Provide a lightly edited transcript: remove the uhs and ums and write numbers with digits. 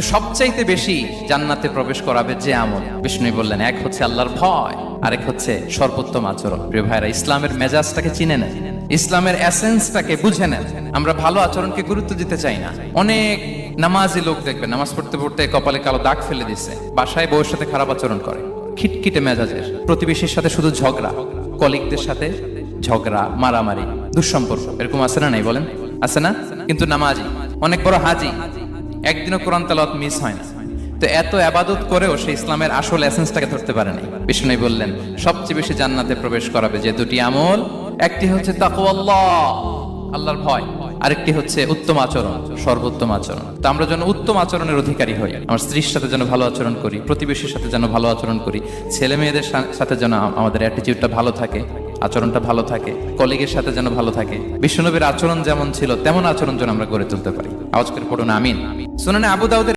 সবচাইতে বেশি জান্নাতে প্রবেশ করাবে যে আমল, বিষ্ণু বললেন, এক হচ্ছে আল্লাহর ভয়, আরেক হচ্ছে সর্বোত্তম আচরণ। প্রিয় ভাইরা, ইসলামের মেজাজটাকে চিনে নেন, ইসলামের এসেন্সটাকে বুঝে নেন। আমরা ভালো আচরণকে গুরুত্ব দিতে চাই না। অনেক নামাজি লোক দেখবেন নামাজ পড়তে পড়তে কপালে কালো দাগ ফেলে দিচ্ছে, বাসায় বউয়ের সাথে খারাপ আচরণ করে, খিটখিটে মেজাজের, প্রতিবেশীর সাথে শুধু ঝগড়া, কলিগদের সাথে ঝগড়া, মারামারি, দুঃসম্পর্ক। এরকম আছে না? নাই বলেন, আছে না? কিন্তু নামাজি, অনেক বড় হাজি, একদিনও কোরআন তেলাওয়াত মিস হয় না। তো এত ইবাদত করেও সে ইসলামের আসল এসেন্সটাকে ধরতে পারে নাই। বিষ্ণু বললেন, সবচেয়ে বেশি জান্নাতে প্রবেশ করাবে যে দুটি আমল, একটি হচ্ছে তাকওয়াল্লাহ, আল্লাহর ভয়, আরেকটি হচ্ছে উত্তম আচরণ, সর্বোত্তম আচরণ। তো আমরা যেন উত্তম আচরণের অধিকারী হই। আমার স্ত্রীর সাথে যেন ভালো আচরণ করি, প্রতিবেশীর সাথে যেন ভালো আচরণ করি, ছেলে মেয়েদের সাথে যেন আমাদের অ্যাটিটিউডটা ভালো থাকে, আচরণটা ভালো থাকে, কলিগের সাথে যেন ভালো থাকে। বিশ্বনবীর আচরণ যেমন ছিল তেমন আচরণ যেন আমরা গড়ে তুলতে পারি। আওয়াজ করে পড়ুন আমিন। সুনানে আবু দাউদের